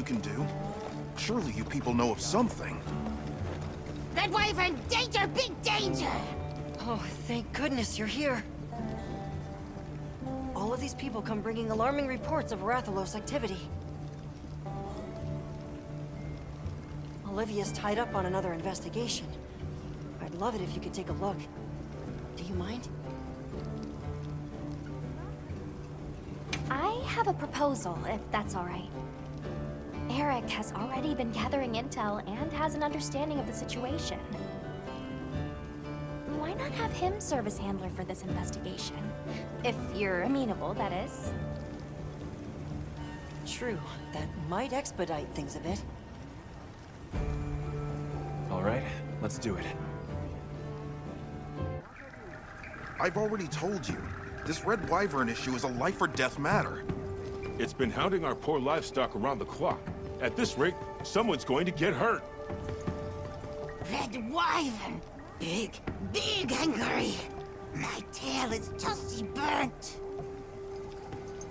you can do? Surely you people know of something. Red Wyvern, danger, big danger! Oh, thank goodness you're here. All of these people come bringing alarming reports of Rathalos activity. Olivia's tied up on another investigation. I'd love it if you could take a look. Do you mind? I have a proposal, if that's all right. Eric has already been gathering intel and has an understanding of the situation. Why not have him serve as handler for this investigation? If you're amenable, that is. True, that might expedite things a bit. All right, let's do it. I've already told you, this Red Wyvern issue is a life-or-death matter. It's been hounding our poor livestock around the clock. At this rate, someone's going to get hurt. Red Wyvern! Big, big angry! My tail is toasty burnt!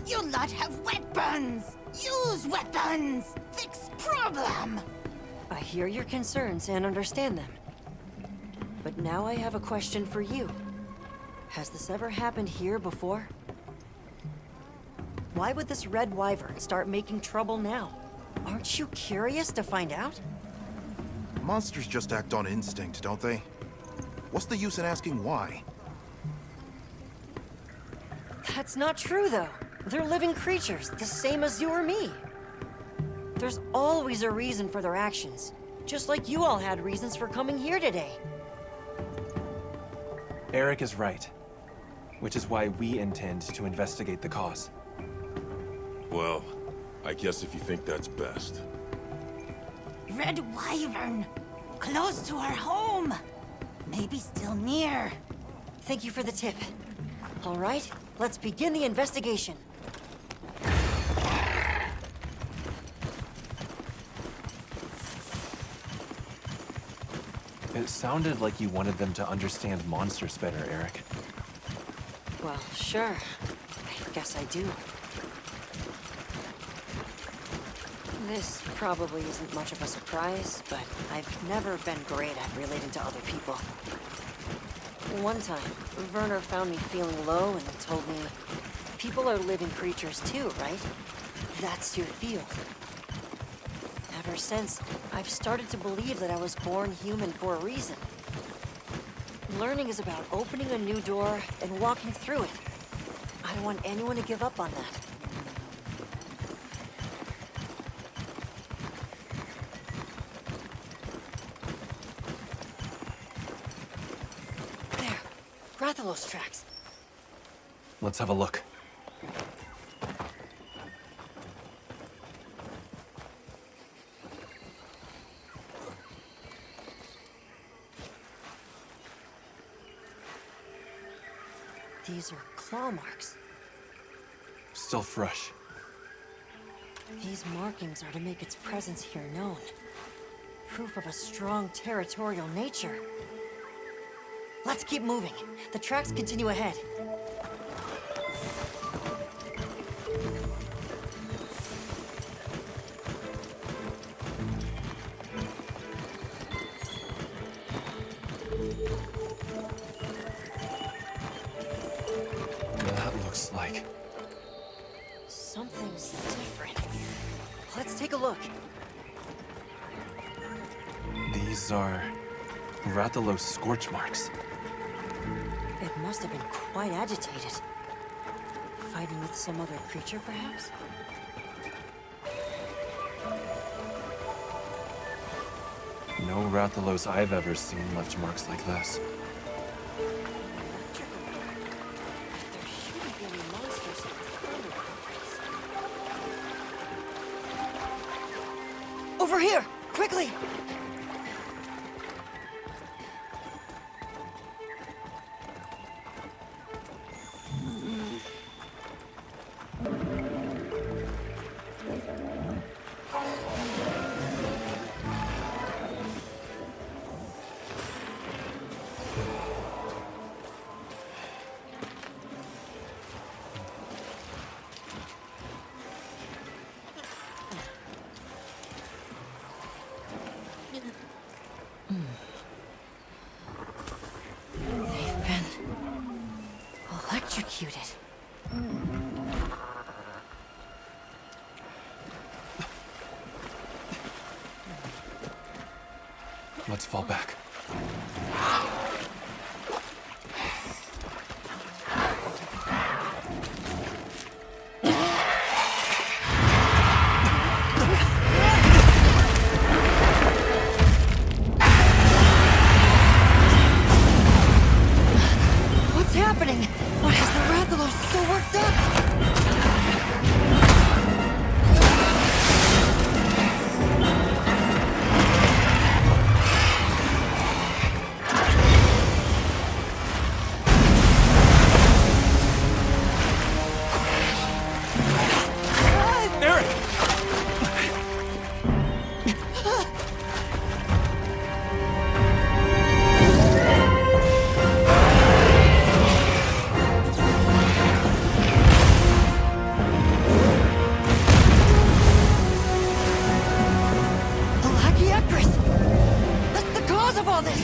You lot have weapons! Use weapons! Fix problem! I hear your concerns and understand them. But now I have a question for you. Has this ever happened here before? Why would this Red Wyvern start making trouble now? Aren't you curious to find out? Monsters just act on instinct, don't they? What's the use in asking why? That's not true, though. They're living creatures, the same as you or me. There's always a reason for their actions, just like you all had reasons for coming here today. Eric is right, which is why we intend to investigate the cause. Well, I guess if you think that's best. Red Wyvern! Close to our home! Maybe still near. Thank you for the tip. All right, let's begin the investigation. It sounded like you wanted them to understand monsters better, Eric. Well, sure. I guess I do. This probably isn't much of a surprise, but I've never been great at relating to other people. One time, Werner found me feeling low and told me, people are living creatures too, right? That's your field. Ever since, I've started to believe that I was born human for a reason. Learning is about opening a new door and walking through it. I don't want anyone to give up on that. There, Rathalos tracks. Let's have a look. These are claw marks. Still fresh. These markings are to make its presence here known. Proof of a strong territorial nature. Let's keep moving. The tracks continue ahead. That looks like... Something's different. Let's take a look. These are... Rathalos scorch marks. It must have been quite agitated. Fighting with some other creature, perhaps? No Rathalos I've ever seen left marks like this. There shouldn't be any monsters in the thunder. Over here! Quickly! executed. Let's fall back. What's happening? Why is the Rathalos so worked up? Eric! The Lagiacrus! That's the cause of all this!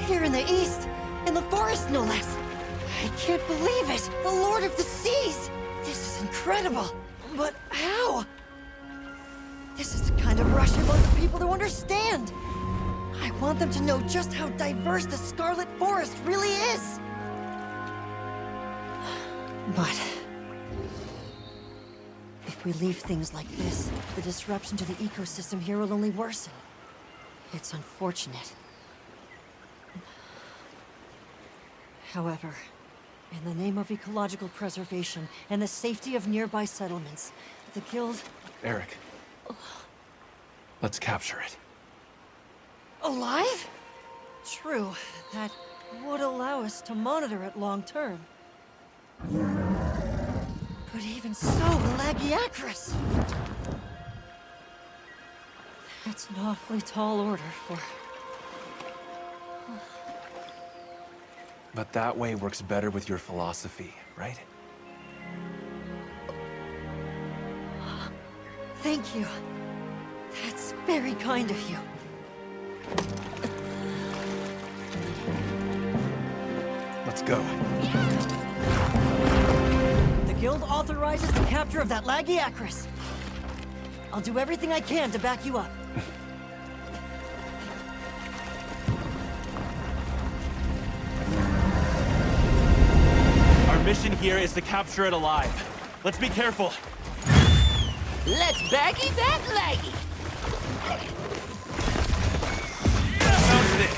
Here in the east, in the forest no less. I can't believe it! The Lord of the Seas! This is incredible! But how? This is the kind of rush I want the people to understand! I want them to know just how diverse the Scarlet Forest really is! But... if we leave things like this, the disruption to the ecosystem here will only worsen. It's unfortunate. However, in the name of ecological preservation and the safety of nearby settlements, the Guild... Eric. Let's capture it. Alive? True, that would allow us to monitor it long term. But even so, the Lagiacrus! That's an awfully tall order for... But that way works better with your philosophy, right? Thank you. That's very kind of you. Let's go. The Guild authorizes the capture of that Lagiacrus. I'll do everything I can to back you up. Our mission here is to capture it alive. Let's be careful. Let's baggy that laggy. Sounds it.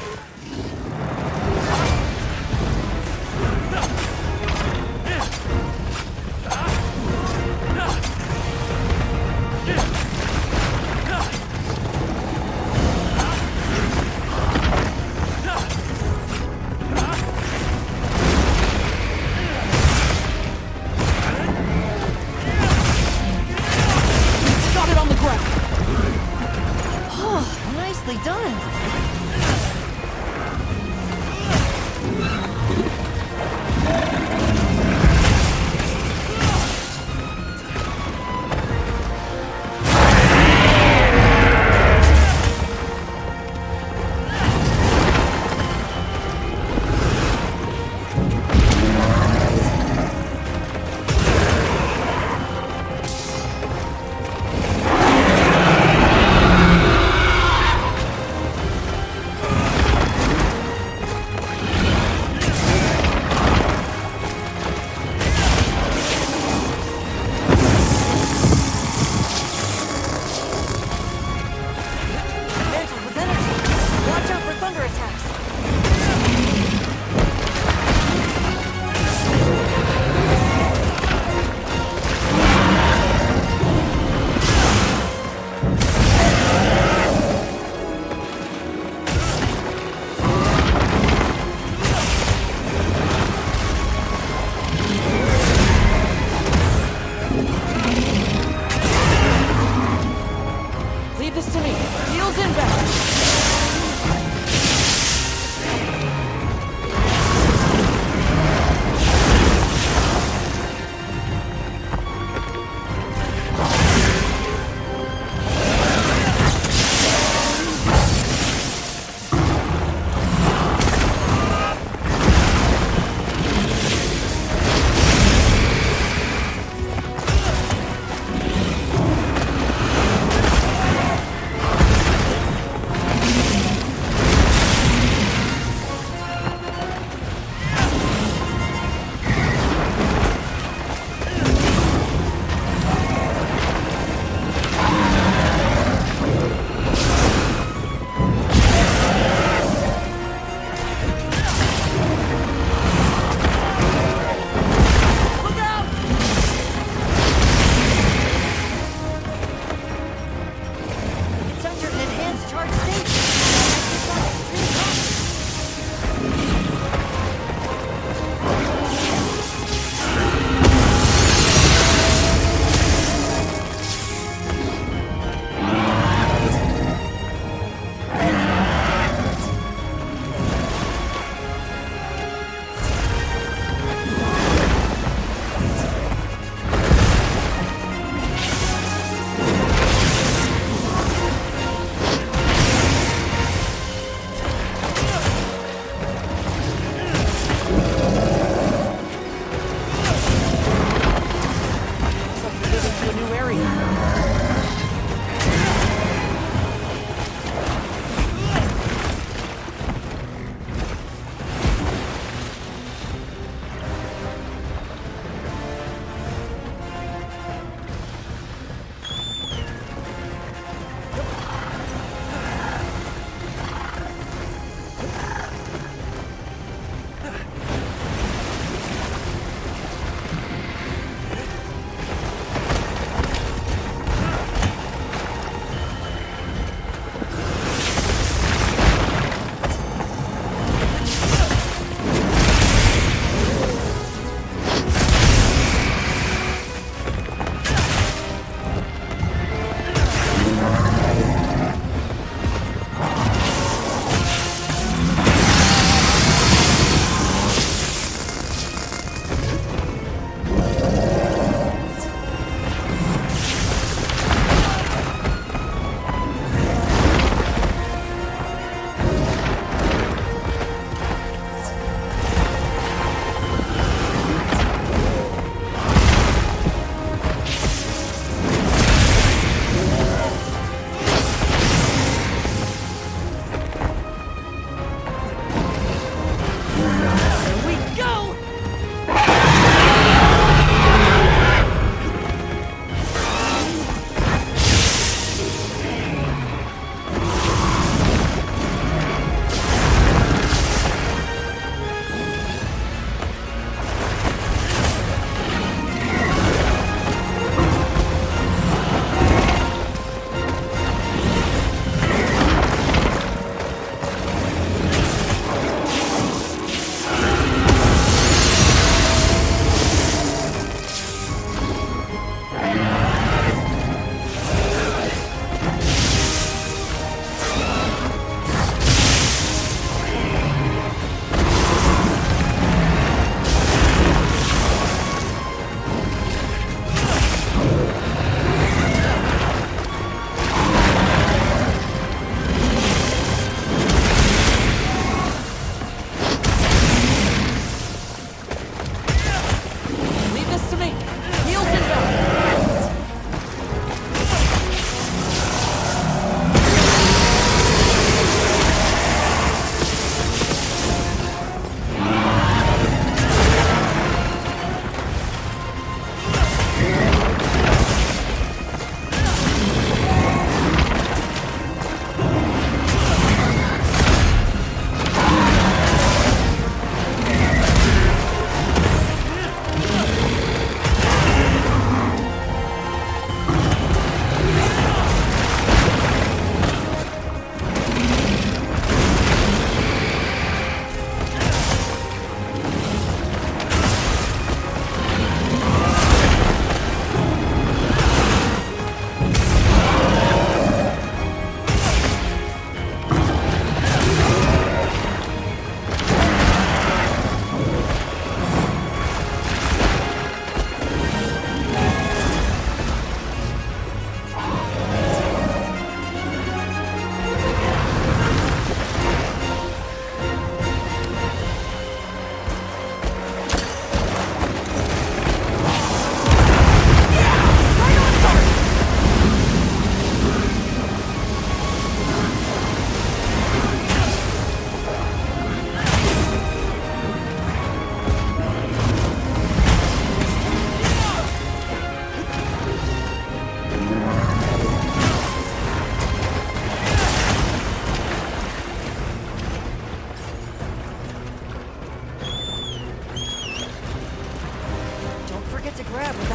Got it on the ground!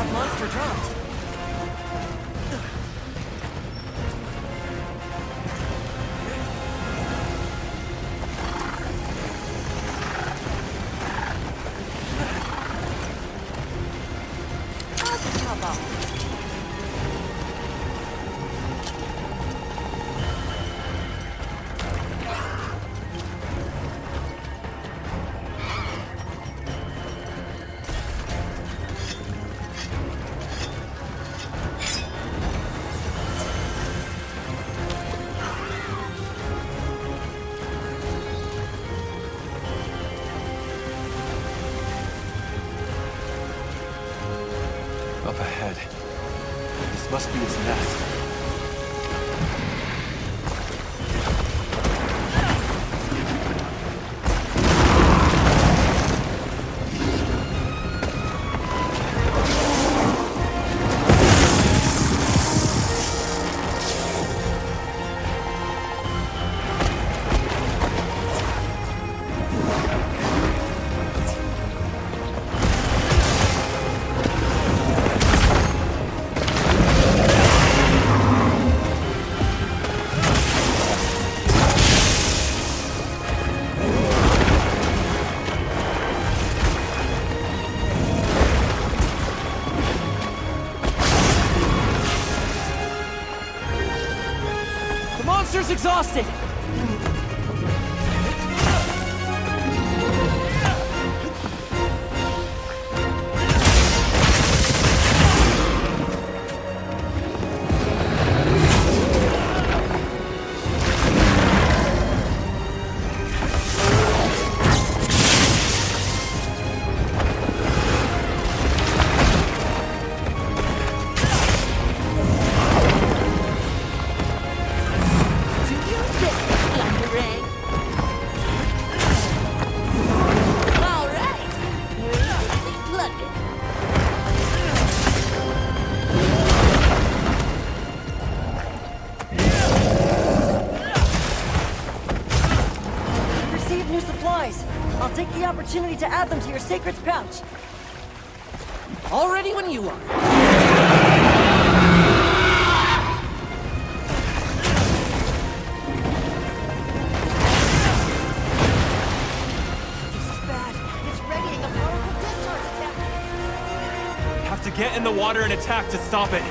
that monster dropped. Up ahead. This must be its nest. The monster's exhausted! I'll take the opportunity to add them to your sacred's pouch. All ready when you are. This is bad. It's readying a powerful discharge attack. Have to get in the water and attack to stop it.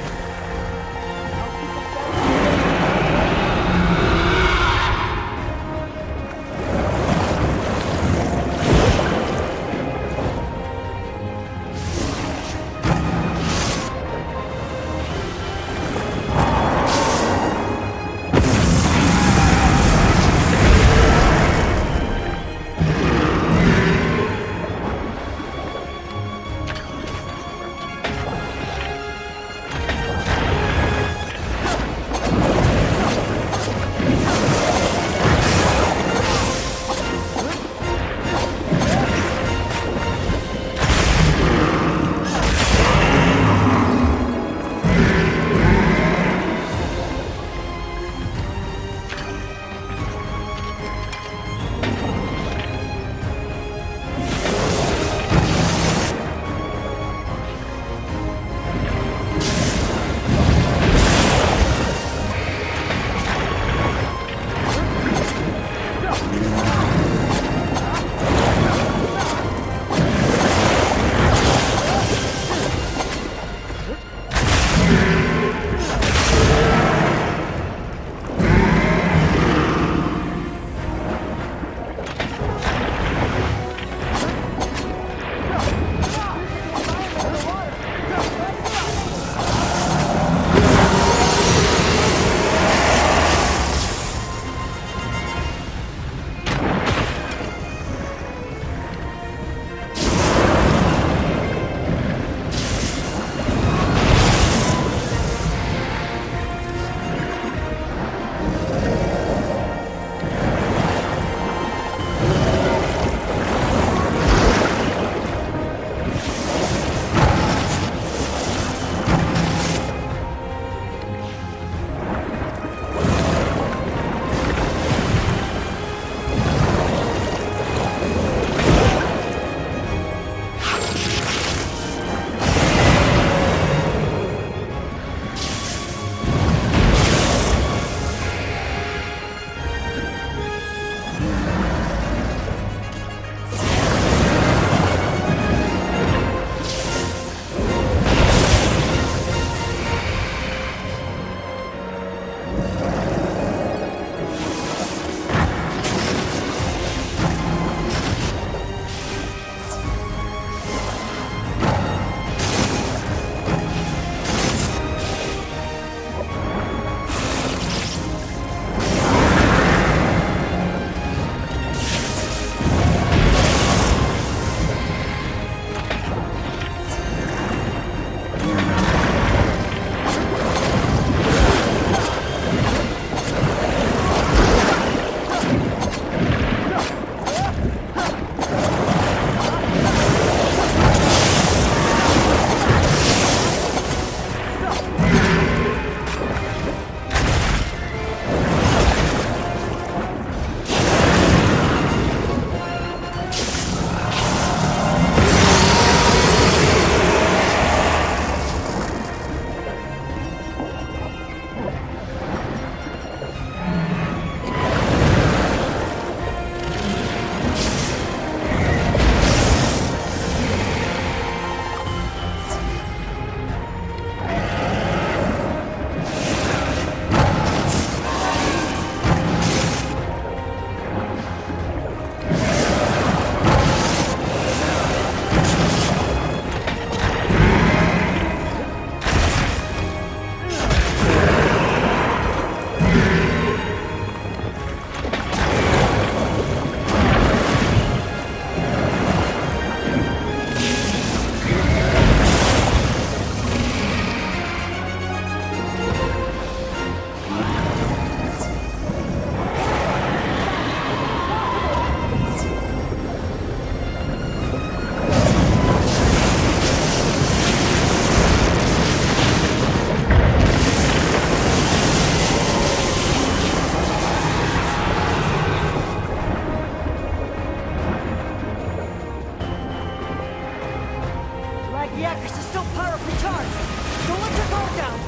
Lagiacrus is still powerfully charged. Don't let your guard down.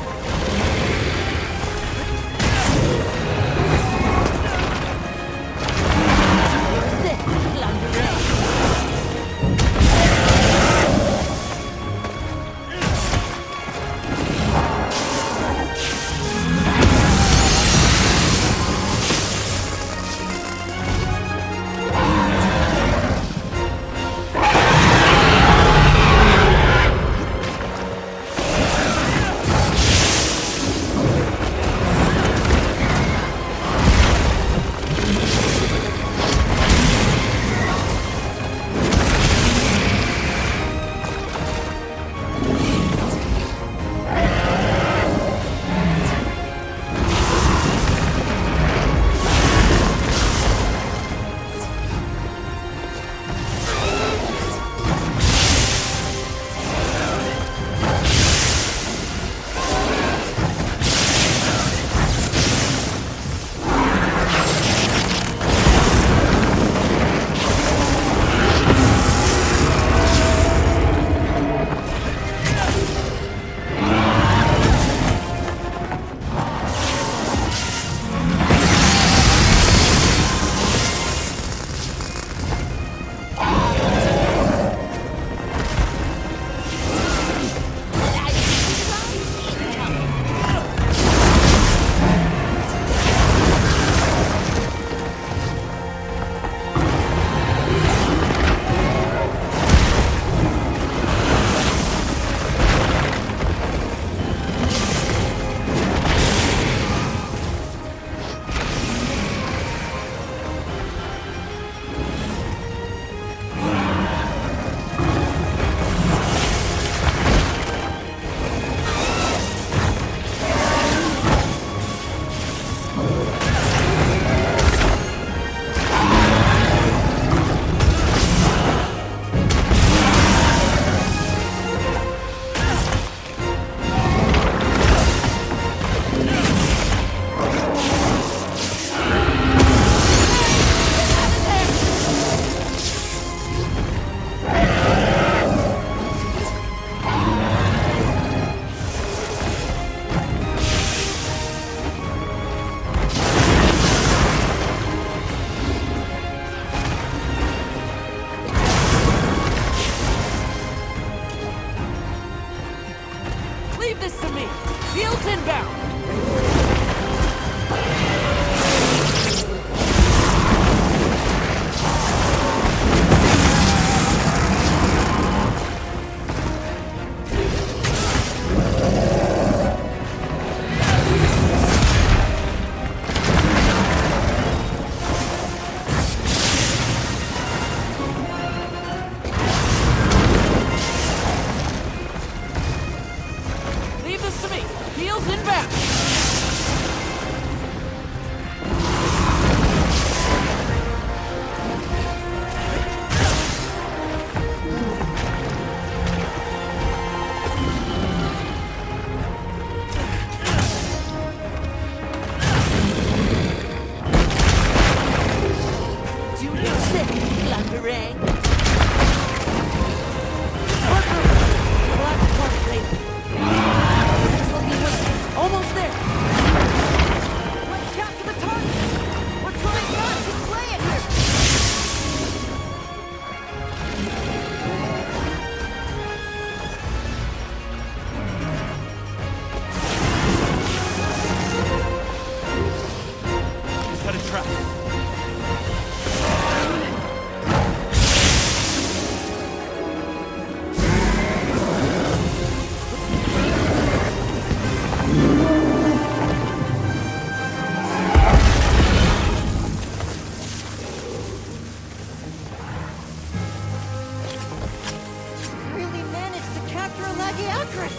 Lagiacrus!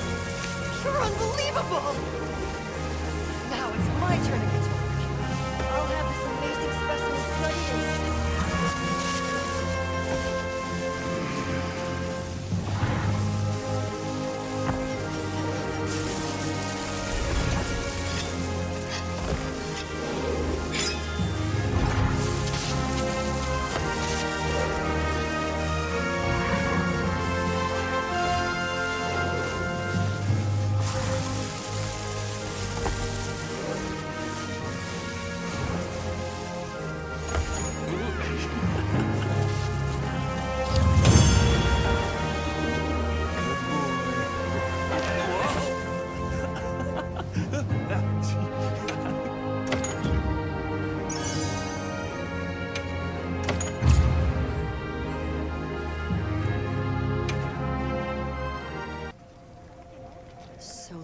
You're unbelievable! Now it's my turn to get to work. I'll have this amazing specimen studied and...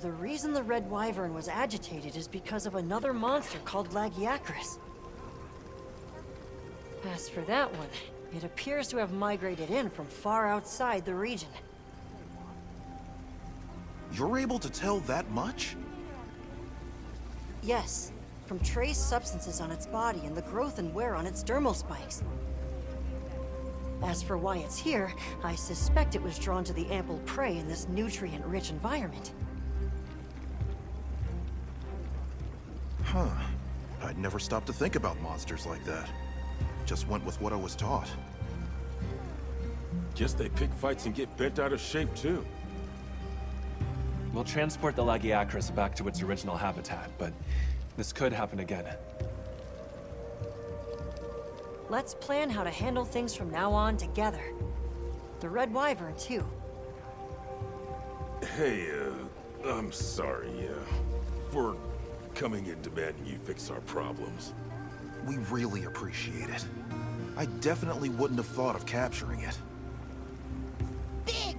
the reason the Red Wyvern was agitated is because of another monster called Lagiacrus. As for that one, it appears to have migrated in from far outside the region. You're able to tell that much? Yes, from trace substances on its body and the growth and wear on its dermal spikes. As for why it's here, I suspect it was drawn to the ample prey in this nutrient-rich environment. Huh. I'd never stopped to think about monsters like that. Just went with what I was taught. Guess they pick fights and get bent out of shape, too. We'll transport the Lagiacrus back to its original habitat, but this could happen again. Let's plan how to handle things from now on together. The Red Wyvern, too. Hey, I'm sorry, for coming in demanding you fix our problems. We really appreciate it. I definitely wouldn't have thought of capturing it. Big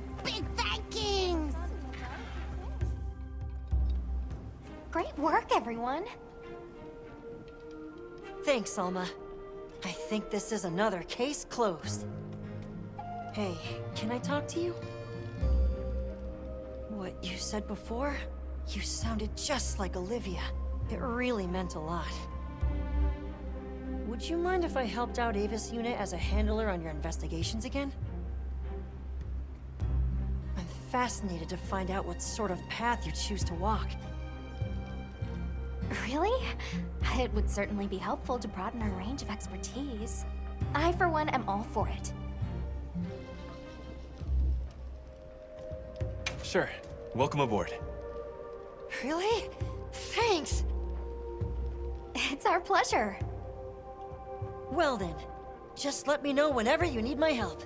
thankings! Great work, everyone. Thanks, Alma. I think this is another case closed. Hey, can I talk to you? What you said before? You sounded just like Olivia. It really meant a lot. Would you mind if I helped out Avis Unit as a handler on your investigations again? I'm fascinated to find out what sort of path you choose to walk. Really? It would certainly be helpful to broaden our range of expertise. I, for one, am all for it. Sure. Welcome aboard. Really? Thanks! It's our pleasure. Well then, just let me know whenever you need my help.